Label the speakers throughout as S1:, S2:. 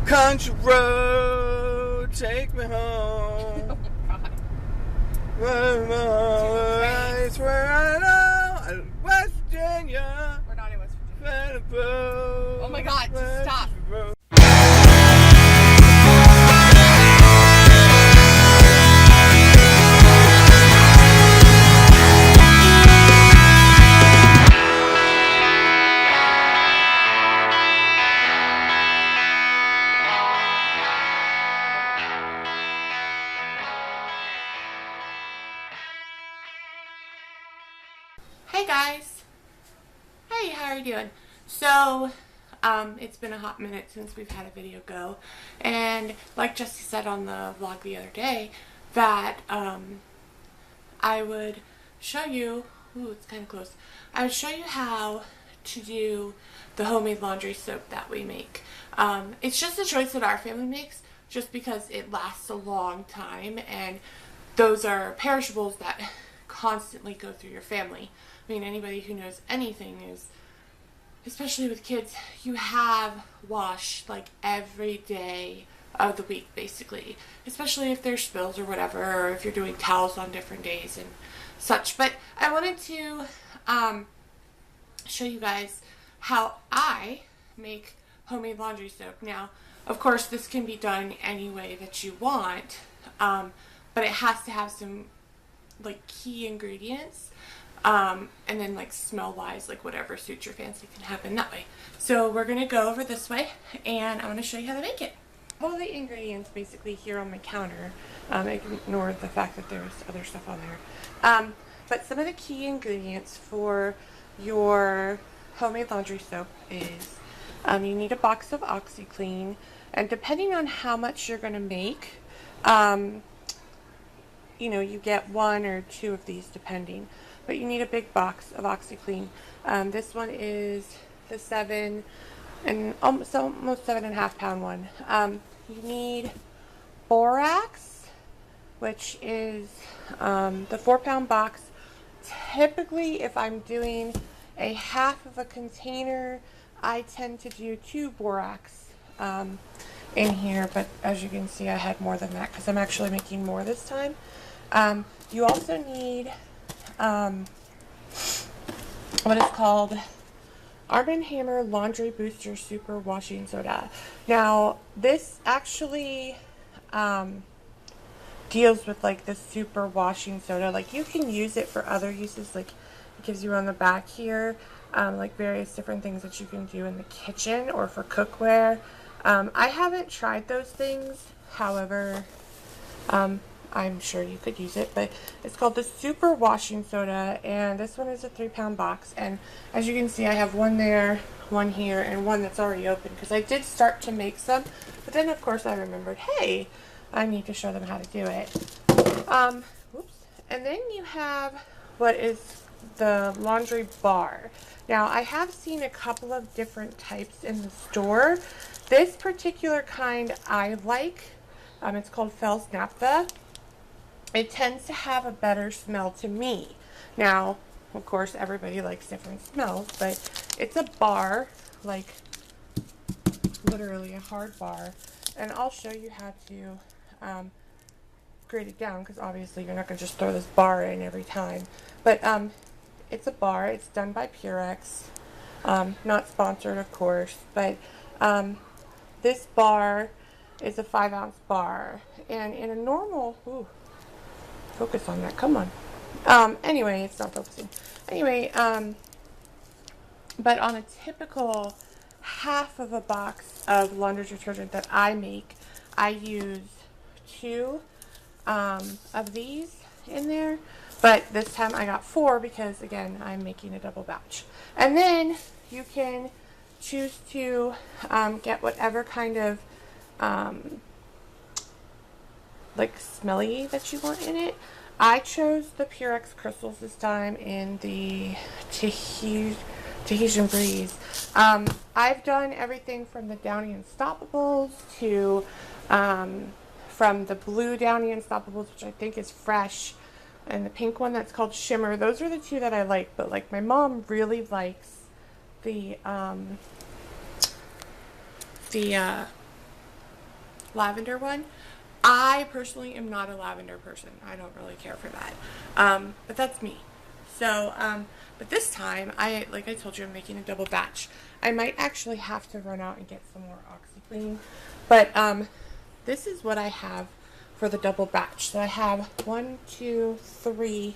S1: Country road, take me home. It's where I know, West Virginia.
S2: We're not in West Virginia. Oh my God, just stop.
S3: Hey guys! Hey, how are you doing? So, it's been a hot minute since we've had a video go, and like Jesse said on the vlog the other day, that I would show you, ooh, it's kind of close, I would show you how to do the homemade laundry soap that we make. It's just a choice that our family makes, just because it lasts a long time, and those are perishables that constantly go through your family. I mean, anybody who knows anything is, especially with kids, you have wash like every day of the week basically, especially if there's spills or whatever, or if you're doing towels on different days and such. But I wanted to show you guys how I make homemade laundry soap. Now, of course, this can be done any way that you want, but it has to have some like key ingredients, and then like smell wise, like whatever suits your fancy can happen that way. So we're gonna go over this way, and I'm gonna show you how to make it. All the ingredients basically here on my counter. Ignore the fact that there's other stuff on there. But some of the key ingredients for your homemade laundry soap is you need a box of OxyClean, and depending on how much you're gonna make, you know, you get one or two of these depending, but you need a big box of OxyClean. This one is the 7 and almost 7.5 pound one. You need borax, which is the 4 pound box. Typically, if I'm doing a half of a container, I tend to do 2 borax in here, but as you can see, I had more than that because I'm actually making more this time. You also need what is called Arm & Hammer Laundry Booster Super Washing Soda. Now, this actually deals with like the super washing soda. Like, you can use it for other uses, like it gives you on the back here, like various different things that you can do in the kitchen or for cookware. I haven't tried those things, however, I'm sure you could use it, but it's called the Super Washing Soda, and this one is a 3 pound box, and as you can see, I have one there, one here, and one that's already open, because I did start to make some, but then of course I remembered, hey, I need to show them how to do it. Oops. And then you have what is the laundry bar. Now, I have seen a couple of different types in the store. This particular kind I like. It's called Fels Naphtha. It tends to have a better smell to me. Now, of course, everybody likes different smells, but it's a bar, like literally a hard bar, and I'll show you how to grate it down, because obviously you're not going to just throw this bar in every time. But it's a bar. It's done by Purex. Not sponsored, of course, but this bar is a 5 ounce bar, and in a normal, ooh, focus on that, come on. Anyway, it's not focusing. Anyway, but on a typical half of a box of laundry detergent that I make, I use 2 of these in there, but this time I got 4 because, again, I'm making a double batch. And then you can choose to get whatever kind of like smelly that you want in it. I chose the Purex crystals this time in the Tahitian Breeze. I've done everything from the Downy Unstoppables to from the blue Downy Unstoppables, which I think is fresh, and the pink one that's called Shimmer. Those are the 2 that I like, but like my mom really likes the lavender one. I personally am not a lavender person. I don't really care for that. But that's me. So, but this time, like I told you, I'm making a double batch. I might actually have to run out and get some more OxiClean. But this is what I have for the double batch. So I have 1, 2, 3.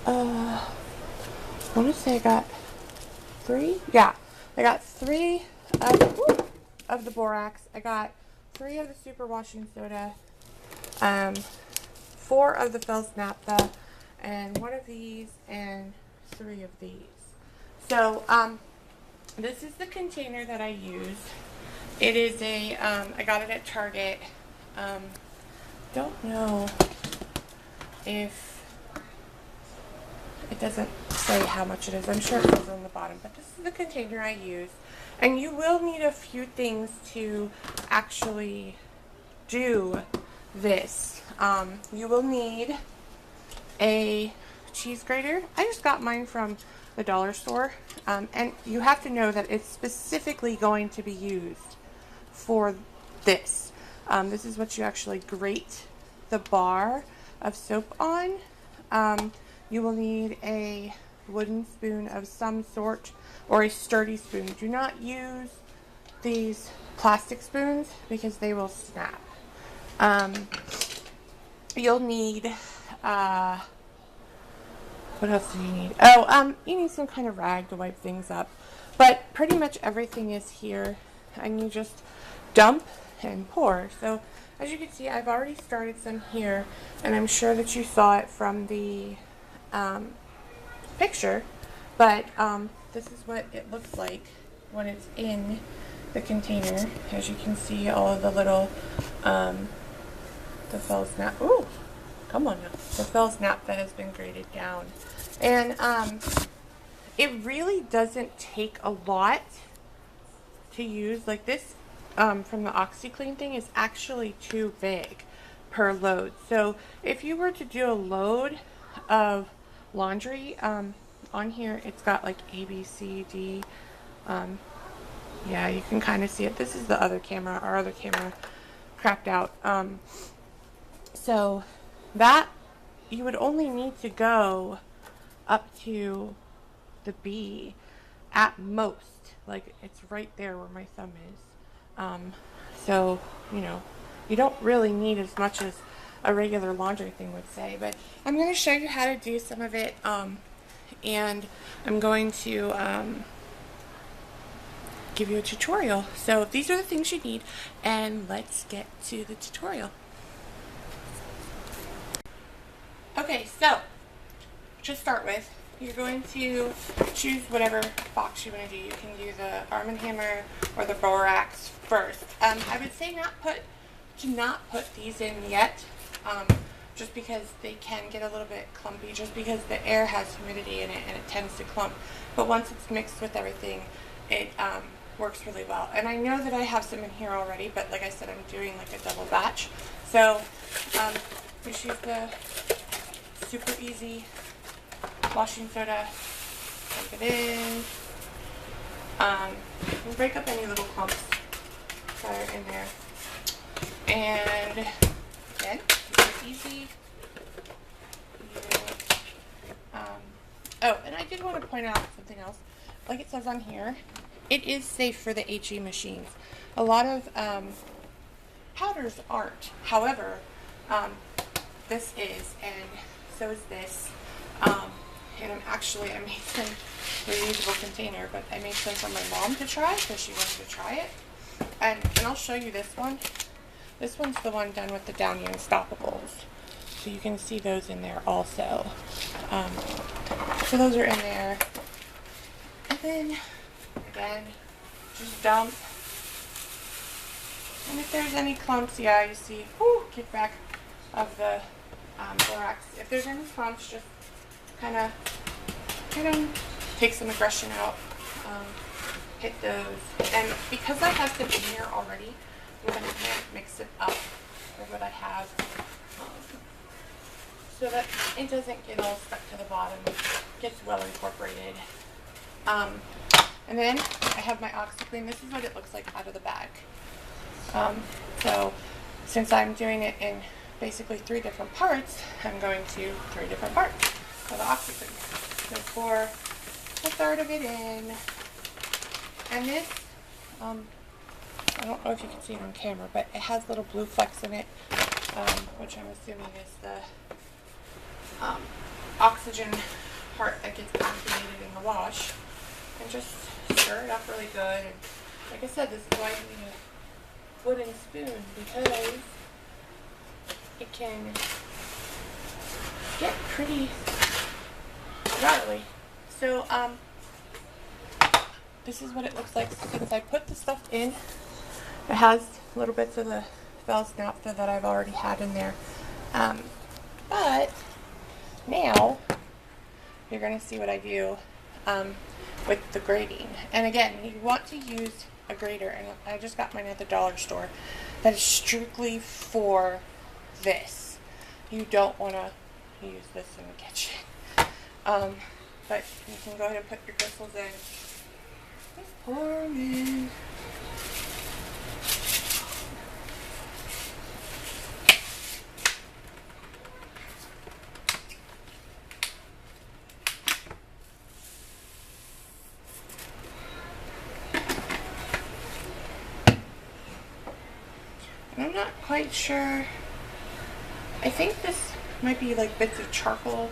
S3: I want to say I got 3. Yeah, I got 3 of the borax. I got 3 of the super washing soda, 4 of the Fels naphtha, and 1 of these, and 3 of these. So, this is the container that I use. It is a, I got it at Target. Don't know if it doesn't say how much it is. I'm sure it says on the bottom, but this is the container I use. And you will need a few things to actually do this. You will need a cheese grater. I just got mine from the dollar store. And you have to know that it's specifically going to be used for this. This is what you actually grate the bar of soap on. You will need a wooden spoon of some sort, or a sturdy spoon. Do not use these plastic spoons because they will snap. You'll need, what else do you need? Oh, you need some kind of rag to wipe things up. But pretty much everything is here, and you just dump and pour. So as you can see, I've already started some here, and I'm sure that you saw it from the picture, but this is what it looks like when it's in the container. As you can see, all of the little the Fels naphtha. Ooh, come on now. The Fels naphtha has been grated down, and it really doesn't take a lot to use. Like this from the OxiClean thing is actually too big per load. So if you were to do a load of laundry, on here it's got like A, B, C, D. Yeah, you can kind of see it. This is the other camera. Our other camera crapped out. So that you would only need to go up to the B at most. Like it's right there where my thumb is. So, you know, you don't really need as much as a regular laundry thing would say, but I'm going to show you how to do some of it, and I'm going to give you a tutorial. So these are the things you need, and let's get to the tutorial. Okay, so to start with, you're going to choose whatever box you want to do. You can do the Arm & Hammer or the borax first. I would say not put these in yet, just because they can get a little bit clumpy, just because the air has humidity in it and it tends to clump. But once it's mixed with everything, it works really well. And I know that I have some in here already, but like I said, I'm doing like a double batch. So just use the super easy washing soda, dump it in, and break up any little clumps that are in there. And again, super easy. Oh, and I did want to point out something else. Like it says on here, it is safe for the HE machines. A lot of powders aren't. However, this is, and so is this. And I made some reusable container, but I made some for my mom to try because she wanted to try it. And I'll show you this one. This one's the one done with the Downy Unstoppables. So you can see those in there also. So those are in there. And then, again, just dump. And if there's any clumps, yeah, you see, kickback of the borax. If there's any clumps, just kind of take some aggression out, hit those. And because I have some in here already, I'm going to mix it up with what I have, so that it doesn't get all stuck to the bottom, gets well incorporated. And then I have my OxiClean. This is what it looks like out of the bag. So since I'm doing it in basically 3 different parts, I'm going to 3 different parts for the OxiClean. So pour a third of it in, and this, I don't know if you can see it on camera, but it has little blue flecks in it, which I'm assuming is the oxygen part that gets activated in the wash. And just stir it up really good. And like I said, this is why you need a wooden spoon, because it can get pretty gnarly. So this is what it looks like since I put the stuff in. It has little bits of the Vel's naphtha that I've already had in there. But now you're going to see what I do with the grating. And again, you want to use a grater, and I just got mine at the dollar store, that is strictly for this. You don't want to use this in the kitchen. But you can go ahead and put your crystals in. Just pour them in. And I'm not quite sure. I think this might be like bits of charcoal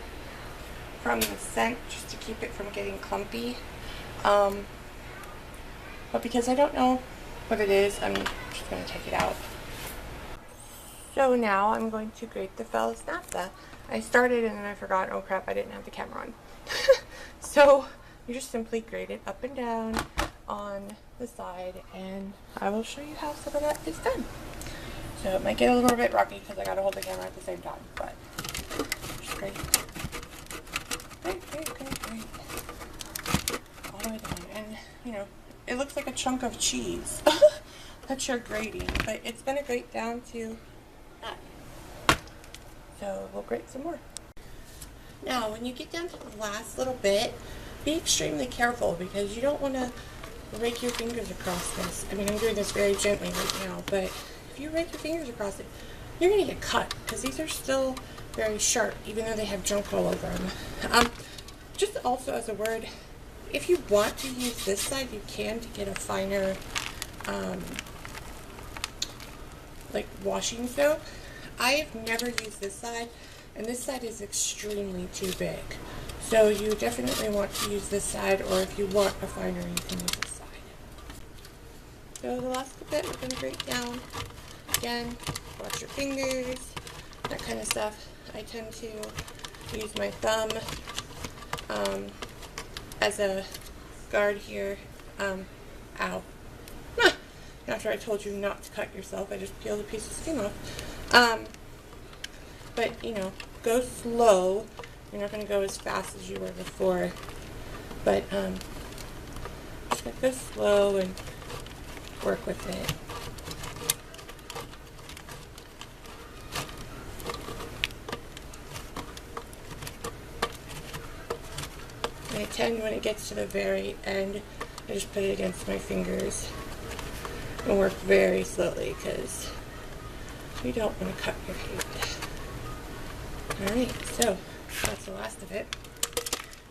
S3: from the scent, just to keep it from getting clumpy. But because I don't know what it is, I'm just going to take it out. So now I'm going to grate the Vel's naphtha. I started and then I forgot, oh crap, I didn't have the camera on. So you just simply grate it up and down on the side, and I will show you how some of that is done. So it might get a little bit rocky because I got to hold the camera at the same time, but just grate. Great. All the way down. And, you know, it looks like a chunk of cheese that you're grating, but it's going to grate down to that. So we'll grate some more. Now, when you get down to the last little bit, be extremely careful because you don't want to rake your fingers across this. I mean, I'm doing this very gently right now, but if you rake your fingers across it, you're going to get cut because these are still very sharp, even though they have junk all over them. Just also as a word, if you want to use this side, you can, to get a finer, like washing soap. I have never used this side, and this side is extremely too big. So you definitely want to use this side, or if you want a finer, you can use this side. So the last bit we're going to grate down. Again, watch your fingers, that kind of stuff. I tend to use my thumb as a guard here. Ow. After I told you not to cut yourself, I just peeled a piece of skin off. But, you know, go slow. You're not going to go as fast as you were before. But, just going to go slow and work with it. I tend, when it gets to the very end, I just put it against my fingers and work very slowly because you don't want to cut your hand. Alright, so that's the last of it.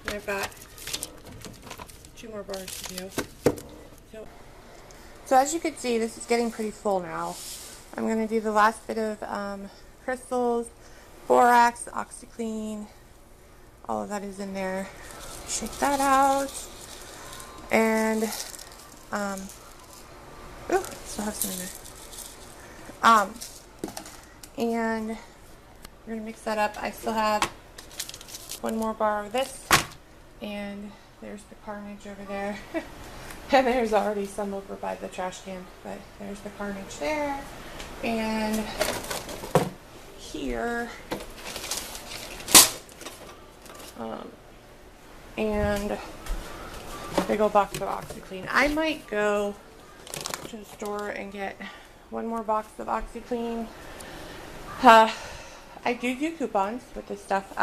S3: And I've got 2 more bars to do. So as you can see, this is getting pretty full now. I'm going to do the last bit of crystals, borax, OxiClean, all of that is in there. Shake that out, and ooh, still have some in there. And we're gonna mix that up. I still have 1 more bar of this, and there's the carnage over there. And there's already some over by the trash can, but there's the carnage there, and here. And a big old box of OxiClean. I might go to the store and get 1 more box of OxiClean. I do coupons with this stuff.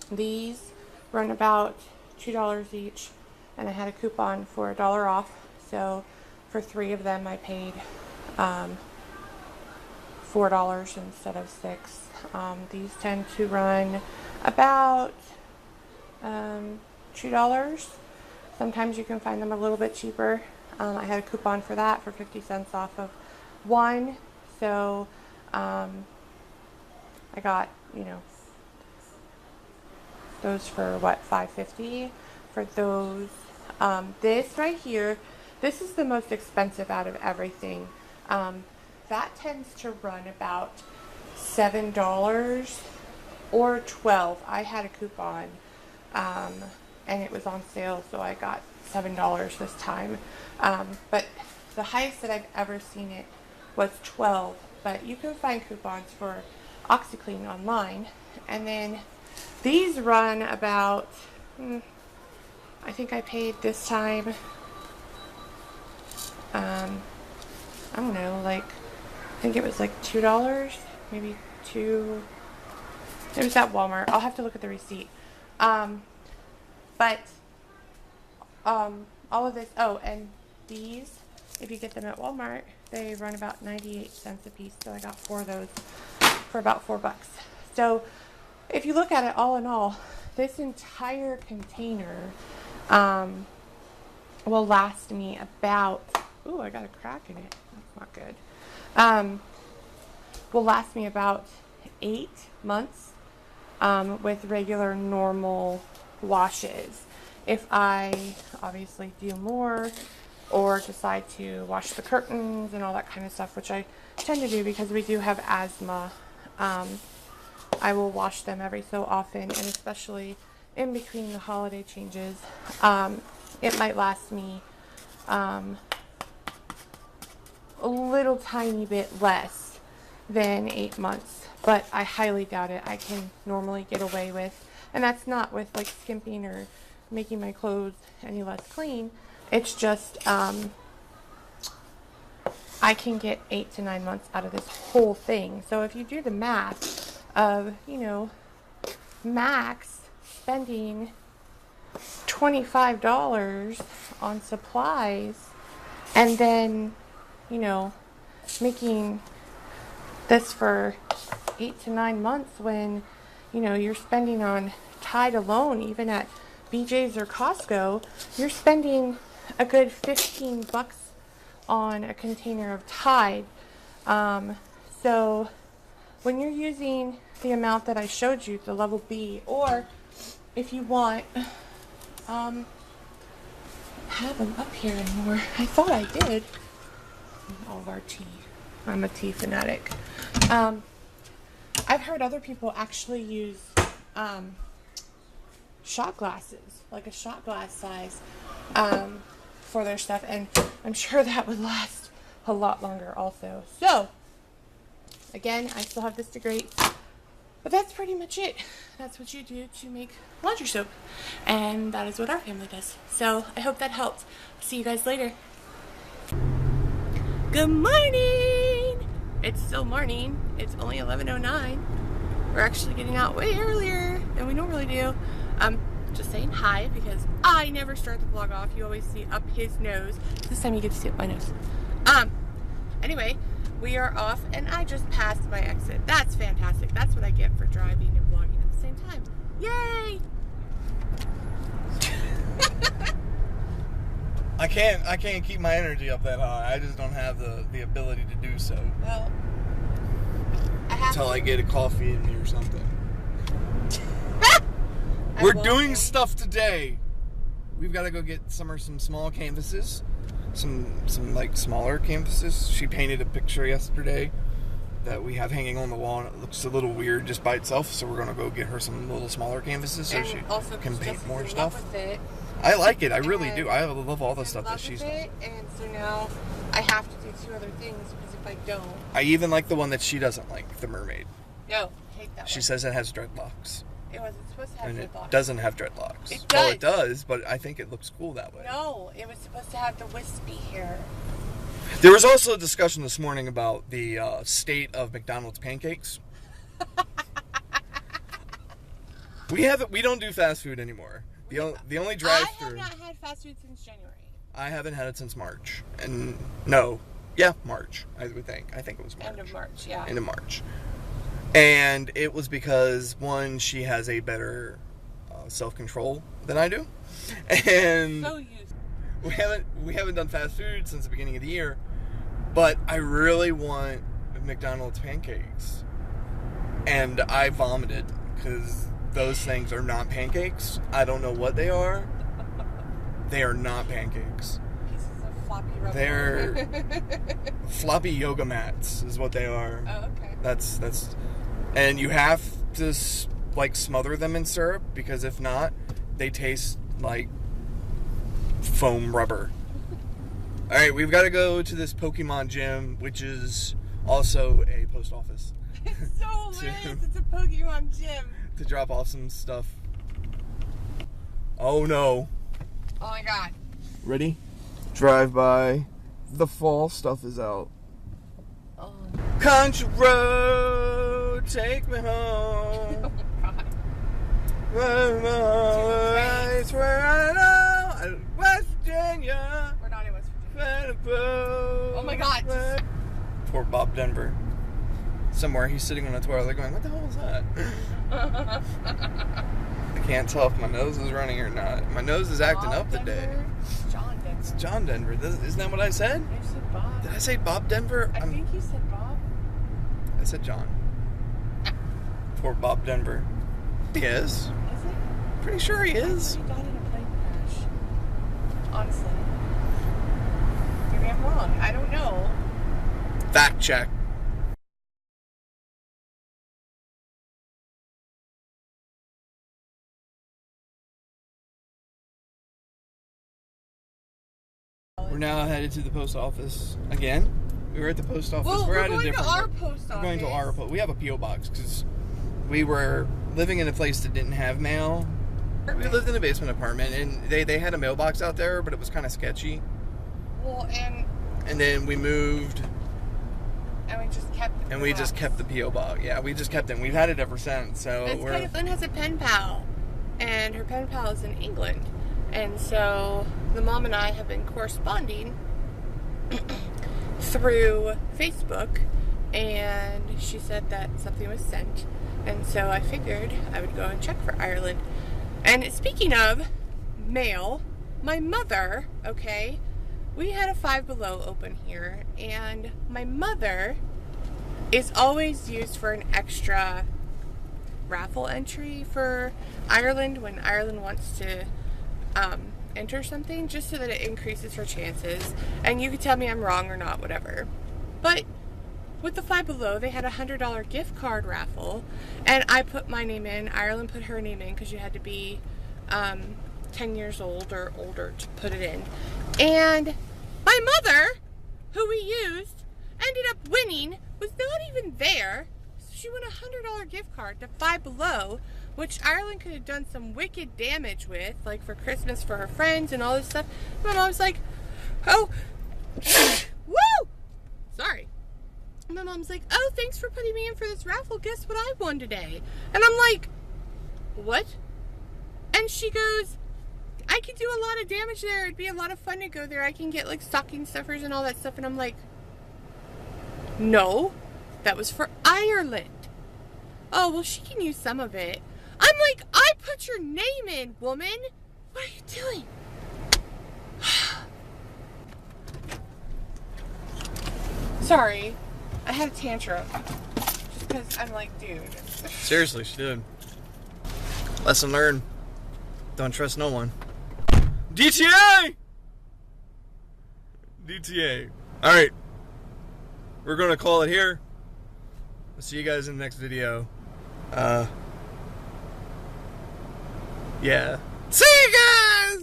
S3: These run about $2 each, and I had a coupon for $1 off. So for 3 of them, I paid $4 instead of $6. These tend to run about $2. Sometimes you can find them a little bit cheaper. I had a coupon for that for 50 cents off of one. So I got, you know, those for what, $5.50 for those. This right here, this is the most expensive out of everything. That tends to run about $7 or $12. I had a coupon and it was on sale, so I got $7 this time. But the highest that I've ever seen it was $12. But you can find coupons for OxyClean online. And then these run about, I think I paid this time, I don't know, like, I think it was like $2, maybe $2. It was at Walmart. I'll have to look at the receipt. But all of this, oh, and these, if you get them at Walmart, they run about 98 cents a piece. So I got 4 of those for about $4. So if you look at it all in all, this entire container will last me about, ooh, I got a crack in it. That's not good. Will last me about 8 months with regular normal washes. If I obviously do more or decide to wash the curtains and all that kind of stuff, which I tend to do because we do have asthma, I will wash them every so often, and especially in between the holiday changes. It might last me a little tiny bit less than 8 months, but I highly doubt it. I can normally get away with, and that's not with like skimping or making my clothes any less clean. It's just I can get 8 to 9 months out of this whole thing. So if you do the math of, you know, max spending $25 on supplies and then, you know, making this for 8 to 9 months when, you know, you're spending on Tide alone, even at BJ's or Costco, you're spending a good $15 on a container of Tide. So when you're using the amount that I showed you, the level B, or if you want, I don't have them up here anymore. I thought I did. All of our tea. I'm a tea fanatic. I've heard other people actually use shot glasses, like a shot glass size, for their stuff, and I'm sure that would last a lot longer also. So again, I still have this to grate, but that's pretty much it. That's what you do to make laundry soap, and that is what our family does. So I hope that helped. See you guys later. Good morning! It's still morning. It's only 11:09. We're actually getting out way earlier than we normally do. Just saying hi because I never start the vlog off. You always see up his nose. This time you get to see up my nose. Anyway, we are off and I just passed my exit. That's fantastic. That's what I get for driving and vlogging at the same time. Yay!
S1: I can't keep my energy up that high. I just don't have the ability to do so.
S3: Well, I have
S1: until I get a coffee in me or something. We're doing stuff today. We've got to go get some small canvases, some like smaller canvases. She painted a picture yesterday that we have hanging on the wall, and it looks a little weird just by itself. So we're gonna go get her some little smaller canvases so she can paint more stuff. I like it. I really do. I love all the stuff that she's done.
S3: And so now I have to do 2 other things because if I don't,
S1: I even like the one that she doesn't like, the mermaid.
S3: No, hate that.
S1: She says it has dreadlocks.
S3: It wasn't supposed to have
S1: and
S3: dreadlocks.
S1: It doesn't have dreadlocks.
S3: It does.
S1: Well, it does, but I think it looks cool that way.
S3: No, it was supposed to have the wispy hair.
S1: There was also a discussion this morning about the state of McDonald's pancakes. We don't do fast food anymore. The only drive-through.
S3: I have not had fast food since January.
S1: I haven't had it since March, and no, Yeah, March, I would think. I think it was March.
S3: End of March, yeah.
S1: End of March. And it was because, one, she has a better self-control than I do. And
S3: So used.
S1: we haven't done fast food since the beginning of the year. But I really want McDonald's pancakes. And I vomited because those things are not pancakes. I don't know what they are. They are not pancakes.
S3: Pieces of floppy rubber.
S1: They're floppy yoga mats is what they are.
S3: Oh, okay.
S1: That's and you have to like smother them in syrup, because if not, they taste like foam rubber. All right, we've got to go to this Pokemon gym, which is also a post office.
S3: It's so lit. It's a Pokemon gym.
S1: To drop off some stuff. Oh no.
S3: Oh my god.
S1: Ready? Drive by. The fall stuff is out.
S3: Oh.
S1: Country road, take me home.
S3: Oh god.
S1: It's where I know. West Virginia.
S3: We're not in West Virginia.
S1: Oh
S3: my God.
S1: Poor Bob Denver. Somewhere he's sitting on a toilet going, what the hell was that? I can't tell if my nose is running or not. My nose is acting
S3: Bob
S1: up today.
S3: Denver? John Denver.
S1: It's John Denver. Isn't that what I said?
S3: You said Bob.
S1: Did I say Bob Denver?
S3: I think you said Bob.
S1: I said John. Poor Bob Denver. He is.
S3: Is it?
S1: Pretty sure he is.
S3: He died in a plane crash. Honestly. Maybe I'm wrong. I don't know.
S1: Fact check. We're now headed to the post office again. We were at the post office.
S3: Well,
S1: we're
S3: we're
S1: at a
S3: going
S1: different.
S3: to our post office.
S1: We're going to our post. We have a PO box because we were living in a place that didn't have mail. We lived in a basement apartment, and they had a mailbox out there, but it was kind of sketchy.
S3: Well,
S1: and then we moved,
S3: and we just kept.
S1: The PO box. Yeah, we just kept it. We've had it ever since. So
S3: Lynn has a pen pal, and her pen pal is in England, and so the mom and I have been corresponding through Facebook, and she said that something was sent, and so I figured I would go and check for Ireland. And speaking of mail, my mother, okay, we had a Five Below open here, and my mother is always used for an extra raffle entry for Ireland when Ireland wants to enter something, just so that it increases her chances. And you can tell me I'm wrong or not, whatever. But with the Five Below, they had a $100 gift card raffle, and I put my name in. Ireland put her name in because you had to be 10 years old or older to put it in. And my mother, who we used, ended up winning, was not even there. So she won a $100 gift card to Five Below, which Ireland could have done some wicked damage with, like for Christmas for her friends and all this stuff. My mom's like, oh, woo! Sorry. My mom's like, oh, thanks for putting me in for this raffle. Guess what I won today? And I'm like, what? And she goes, I could do a lot of damage there. It'd be a lot of fun to go there. I can get like stocking stuffers and all that stuff. And I'm like, no, that was for Ireland. Oh, well, she can use some of it. I'm like, I put your name in, woman. What are you doing? Sorry. I had a tantrum. Just because I'm like, dude.
S1: Seriously, she did. Lesson learned. Don't trust no one. DTA! DTA. Alright. We're going to call it here. I'll see you guys in the next video. Yeah. See you guys!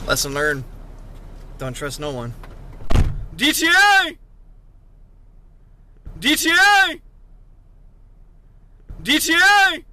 S1: Lesson learned. Don't trust no one. DTA! DTA! DTA!